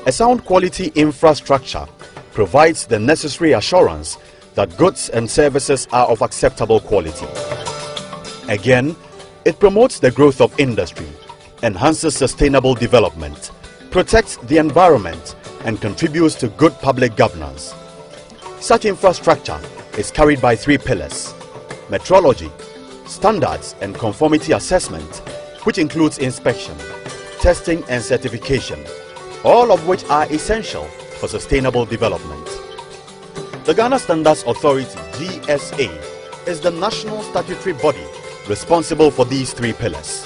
A sound quality infrastructure provides the necessary assurance that goods and services are of acceptable quality. Again, it promotes the growth of industry, enhances sustainable development, protects the environment, and contributes to good public governance. Such infrastructure is carried by three pillars: metrology, standards and conformity assessment, which includes inspection, testing and certification, all of which are essential for sustainable development. The Ghana Standards Authority, GSA, is the national statutory body responsible for these three pillars.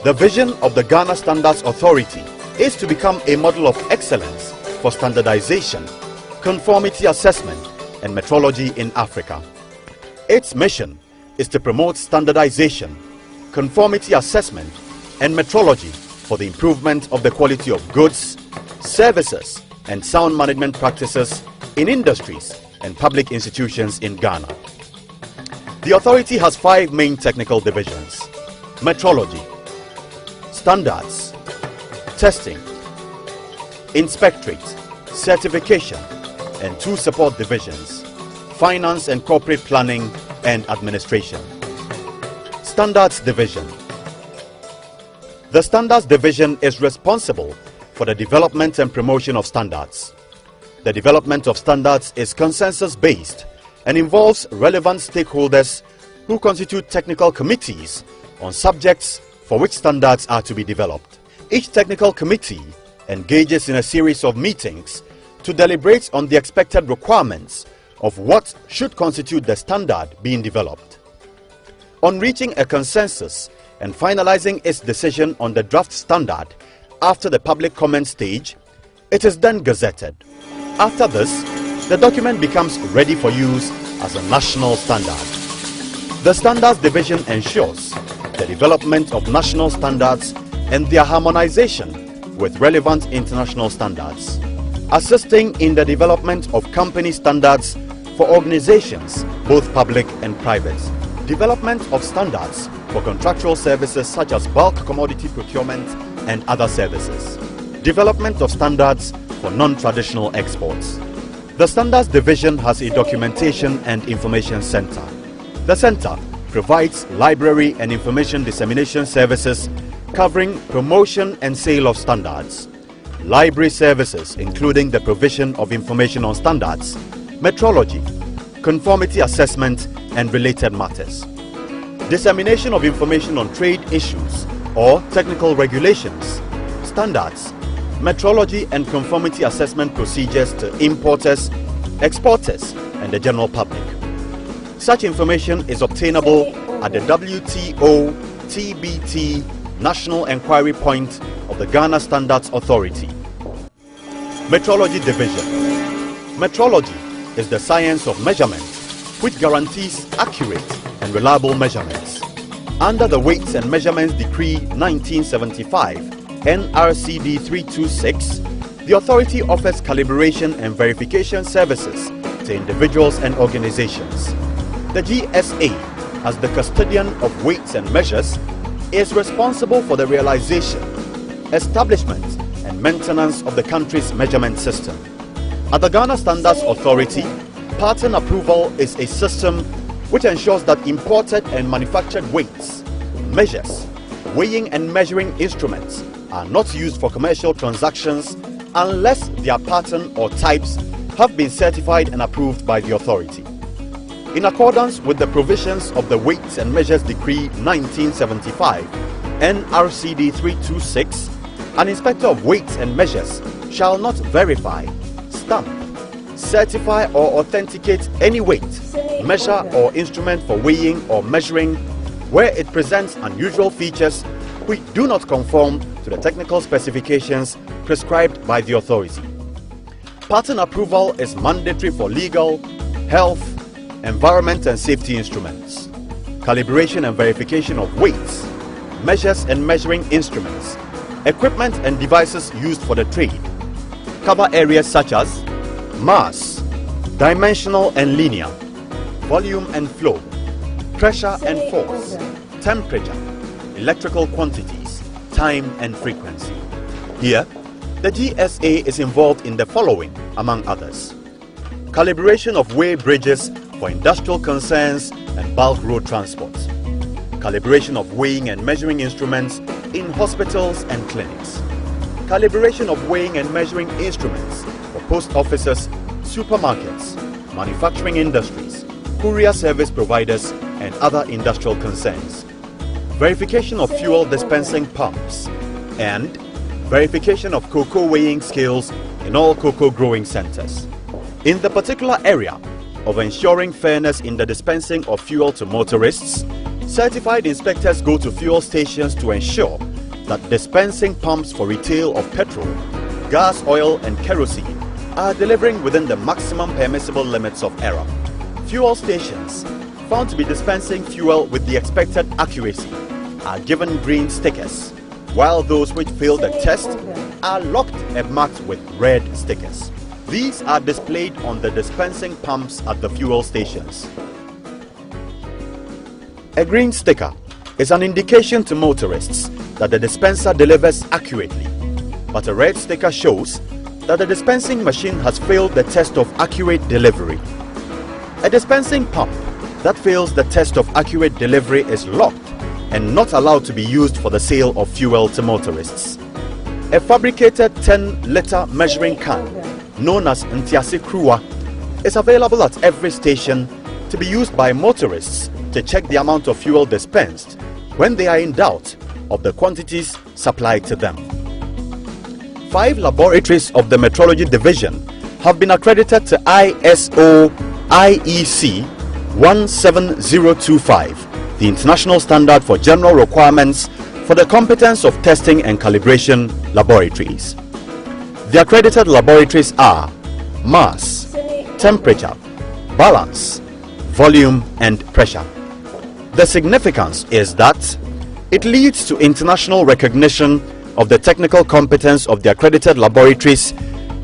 The vision of the Ghana Standards Authority is to become a model of excellence for standardization, conformity assessment, and metrology in Africa. Its mission is to promote standardization, conformity assessment, and metrology for the improvement of the quality of goods, services, and sound management practices in industries and public institutions in Ghana. The authority has 5 main technical divisions: metrology, standards, testing, inspectorate, certification, and 2 support divisions: finance and corporate planning and administration. Standards Division. The Standards Division is responsible for the development and promotion of standards. The development of standards is consensus-based and involves relevant stakeholders who constitute technical committees on subjects for which standards are to be developed. Each technical committee engages in a series of meetings to deliberate on the expected requirements of what should constitute the standard being developed. On reaching a consensus and finalizing its decision on the draft standard after the public comment stage, it is then gazetted. After this, the document becomes ready for use as a national standard. The Standards Division ensures the development of national standards and their harmonization with relevant international standards, assisting in the development of company standards for organizations, both public and private, development of standards for contractual services such as bulk commodity procurement and other services, development of standards for non-traditional exports. The Standards Division has a documentation and information center. The center provides library and information dissemination services covering promotion and sale of standards, library services including the provision of information on standards, metrology, conformity assessment and related matters, dissemination of information on trade issues or technical regulations, standards, metrology and conformity assessment procedures to importers, exporters and the general public. Such information is obtainable at the WTO TBT National Enquiry Point of the Ghana Standards Authority. Metrology Division. Metrology is the science of measurement which guarantees accurate and reliable measurements. Under the Weights and Measurements Decree 1975, NRCD 326, the authority offers calibration and verification services to individuals and organizations. The GSA, as the custodian of weights and measures, is responsible for the realization, establishment and maintenance of the country's measurement system. At the Ghana Standards Authority, pattern approval is a system which ensures that imported and manufactured weights, measures, weighing and measuring instruments are not used for commercial transactions unless their pattern or types have been certified and approved by the authority. In accordance with the provisions of the Weights and Measures Decree 1975, NRCD 326, an inspector of weights and measures shall not verify, stamp, certify or authenticate any weight, measure or instrument for weighing or measuring where it presents unusual features which do not conform to the technical specifications prescribed by the authority. Pattern approval is mandatory for legal, health, environment and safety instruments. Calibration and verification of weights, measures and measuring instruments, equipment and devices used for the trade cover areas such as mass, dimensional and linear, volume and flow, pressure and force, temperature, electrical quantities, time and frequency. Here, the GSA is involved in the following, among others: calibration of weigh bridges for industrial concerns and bulk road transport, calibration of weighing and measuring instruments in hospitals and clinics, calibration of weighing and measuring instruments for post offices, supermarkets, manufacturing industries, courier service providers, and other industrial concerns, verification of fuel dispensing pumps, and verification of cocoa weighing scales in all cocoa growing centers. In the particular area of ensuring fairness in the dispensing of fuel to motorists, certified inspectors go to fuel stations to ensure that dispensing pumps for retail of petrol, gas, oil and kerosene are delivering within the maximum permissible limits of error. Fuel stations found to be dispensing fuel with the expected accuracy are given green stickers, while those which fail the test are locked and marked with red stickers. These are displayed on the dispensing pumps at the fuel stations. A green sticker is an indication to motorists that the dispenser delivers accurately, but a red sticker shows that the dispensing machine has failed the test of accurate delivery. A dispensing pump that fails the test of accurate delivery is locked and not allowed to be used for the sale of fuel to motorists. A fabricated 10-liter measuring can, known as Ntiase Kruwa, is available at every station to be used by motorists to check the amount of fuel dispensed when they are in doubt of the quantities supplied to them. 5 laboratories of the Metrology Division have been accredited to ISO IEC 17025, the international standard for general requirements for the competence of testing and calibration laboratories. The accredited laboratories are mass, temperature, balance, volume and pressure. The significance is that it leads to international recognition of the technical competence of the accredited laboratories,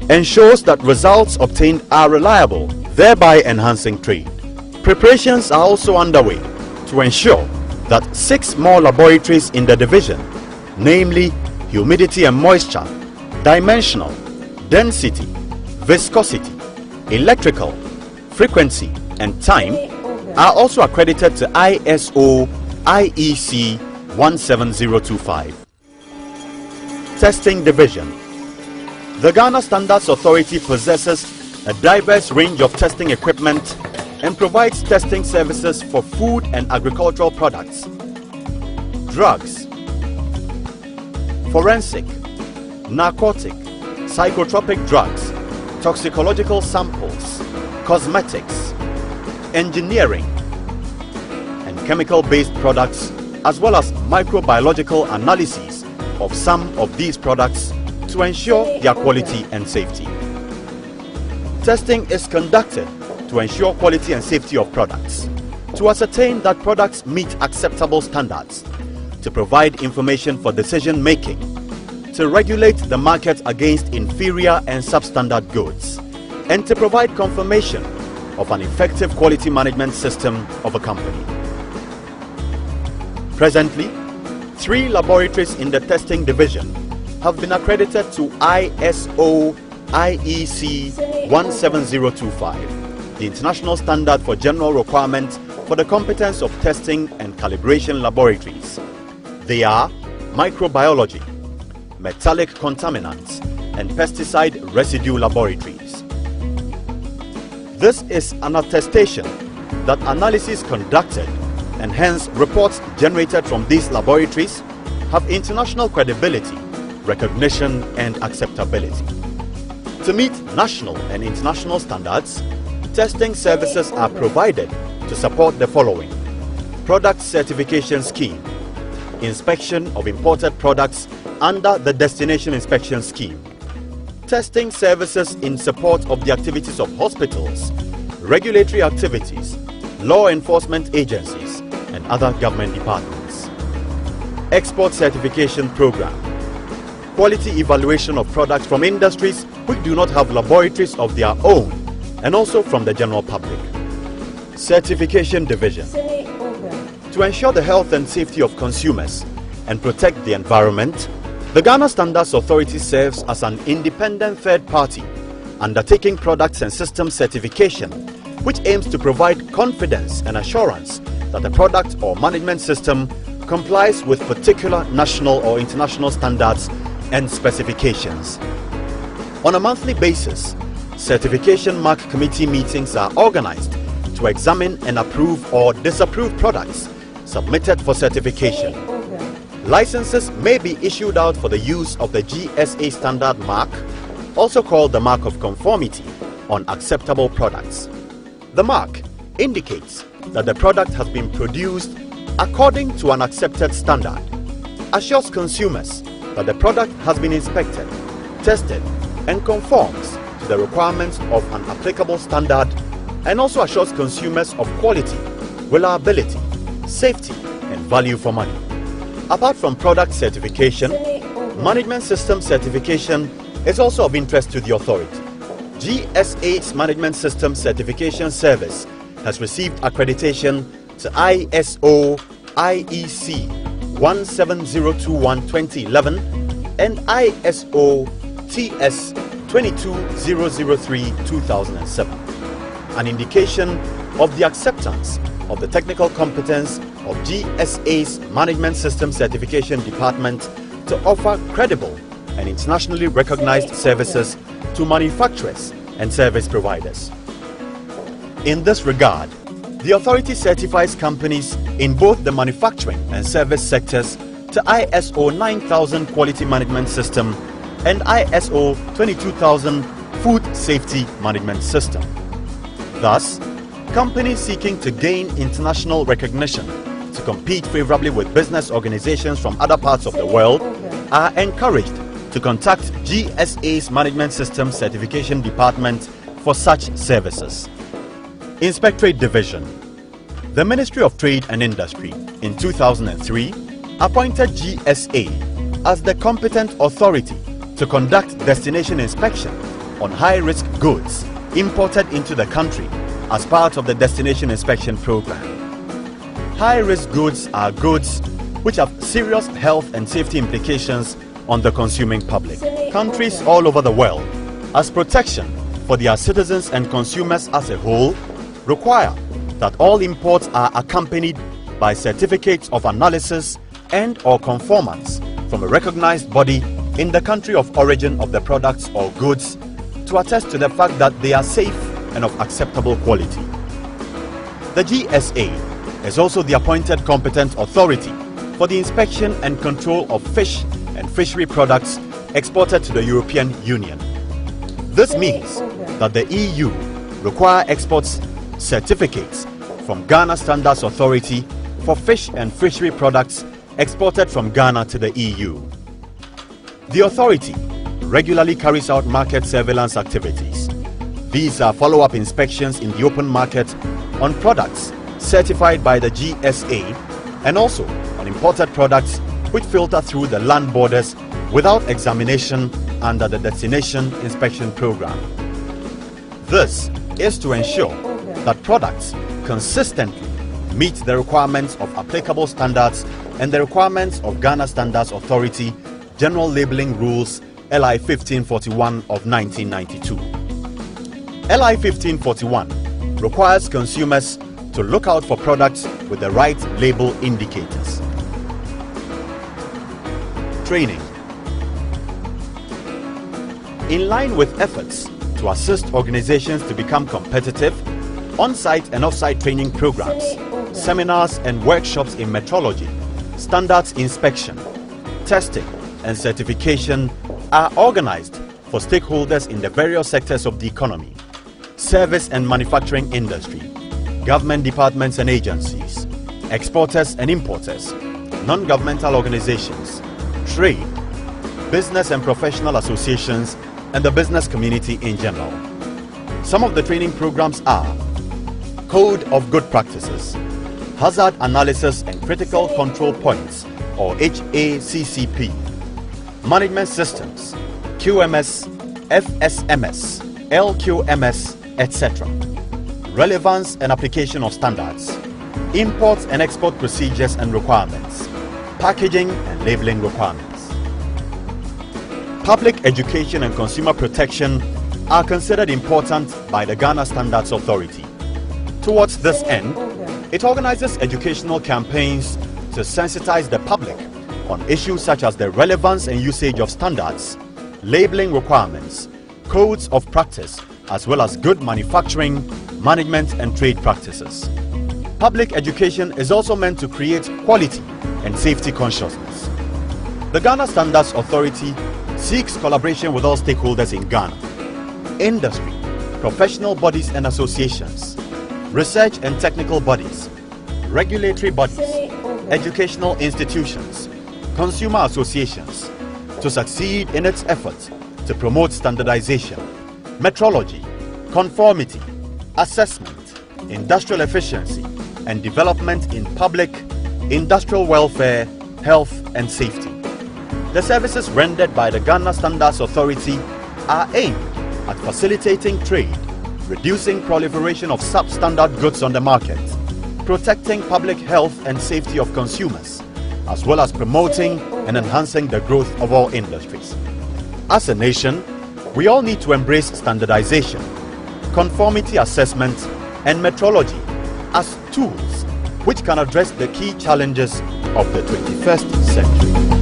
ensures that results obtained are reliable, thereby enhancing trade. Preparations are also underway to ensure that 6 more laboratories in the division, namely humidity and moisture, dimensional, density, viscosity, electrical, frequency and time, are also accredited to ISO IEC 17025. Testing Division. The Ghana Standards Authority possesses a diverse range of testing equipment and provides testing services for food and agricultural products, drugs, forensic, narcotic, psychotropic drugs, toxicological samples, cosmetics, engineering, and chemical-based products, as well as microbiological analyses of some of these products to ensure their quality and safety. Testing is conducted to ensure quality and safety of products, to ascertain that products meet acceptable standards, to provide information for decision making, to regulate the market against inferior and substandard goods, and to provide confirmation of an effective quality management system of a company. Presently, 3 laboratories in the testing division have been accredited to ISO IEC 17025, the international standard for general requirements for the competence of testing and calibration laboratories. They are microbiology, metallic contaminants, and pesticide residue laboratories. This is an attestation that analysis conducted and hence reports generated from these laboratories have international credibility, recognition and acceptability. To meet national and international standards, testing services are provided to support the following: Product Certification Scheme, inspection of imported products under the Destination Inspection Scheme, testing services in support of the activities of hospitals, regulatory activities, law enforcement agencies, and other government departments. Export Certification Program, quality evaluation of products from industries which do not have laboratories of their own, and also from the general public. Certification Division, To ensure the health and safety of consumers and protect the environment, the Ghana Standards Authority serves as an independent third party undertaking products and systems certification, which aims to provide confidence and assurance that the product or management system complies with particular national or international standards and specifications. On a monthly basis, certification mark committee meetings are organized to examine and approve or disapprove products submitted for certification. Licenses may be issued out for the use of the GSA standard mark, also called the mark of conformity, on acceptable products. The mark indicates that the product has been produced according to an accepted standard, assures consumers that the product has been inspected, tested, and conforms to the requirements of an applicable standard, and also assures consumers of quality, reliability, safety, and value for money. Apart from product certification, management system certification is also of interest to the authority. GSA's Management System Certification Service has received accreditation to ISO IEC 17021-2011 and ISO TS 22003-2007, an indication of the acceptance of the technical competence of GSA's Management System Certification Department to offer credible and internationally recognized services to manufacturers and service providers. In this regard, the authority certifies companies in both the manufacturing and service sectors to ISO 9000 Quality Management System and ISO 22000 Food Safety Management System. Thus, companies seeking to gain international recognition to compete favorably with business organizations from other parts of the world are encouraged to contact GSA's Management System Certification Department for such services. Inspectorate Division. The Ministry of Trade and Industry in 2003 appointed GSA as the competent authority to conduct destination inspection on high-risk goods imported into the country as part of the Destination Inspection Program. High-risk goods are goods which have serious health and safety implications on the consuming public. Countries all over the world, as protection for their citizens and consumers as a whole, require that all imports are accompanied by certificates of analysis and or conformance from a recognized body in the country of origin of the products or goods to attest to the fact that they are safe and of acceptable quality. The GSA is also the appointed competent authority for the inspection and control of fish and fishery products exported to the European Union. This means that the EU require exports certificates from Ghana Standards Authority for fish and fishery products exported from Ghana to the EU. The authority regularly carries out market surveillance activities. These are follow-up inspections in the open market on products certified by the GSA and also on imported products which filter through the land borders without examination under the Destination Inspection Program. This is to ensure that products consistently meet the requirements of applicable standards and the requirements of Ghana Standards Authority General Labeling Rules LI 1541 of 1992. LI 1541 requires consumers to look out for products with the right label indicators. Training. In line with efforts to assist organizations to become competitive, on-site and off-site training programs, seminars and workshops in metrology, standards inspection, testing and certification are organized for stakeholders in the various sectors of the economy, service and manufacturing industry, government departments and agencies, exporters and importers, non-governmental organizations, trade, business and professional associations, and the business community in general. Some of the training programs are Code of Good Practices, Hazard Analysis and Critical Control Points or HACCP, Management Systems, QMS, FSMS, LQMS, etc. Relevance and Application of Standards, import and export procedures and requirements, packaging and labeling requirements. Public education and consumer protection are considered important by the Ghana Standards Authority. Towards this end, it organizes educational campaigns to sensitize the public on issues such as the relevance and usage of standards, labeling requirements, codes of practice, as well as good manufacturing, management and trade practices. Public education is also meant to create quality and safety consciousness. The Ghana Standards Authority seeks collaboration with all stakeholders in Ghana: industry, professional bodies and associations, research and technical bodies, regulatory bodies, educational institutions, consumer associations, to succeed in its efforts to promote standardization, metrology, conformity, assessment, industrial efficiency, and development in public, industrial welfare, health and safety. The services rendered by the Ghana Standards Authority are aimed at facilitating trade, reducing proliferation of substandard goods on the market, protecting public health and safety of consumers, as well as promoting and enhancing the growth of all industries. As a nation, we all need to embrace standardization, conformity assessment, and metrology as tools which can address the key challenges of the 21st century.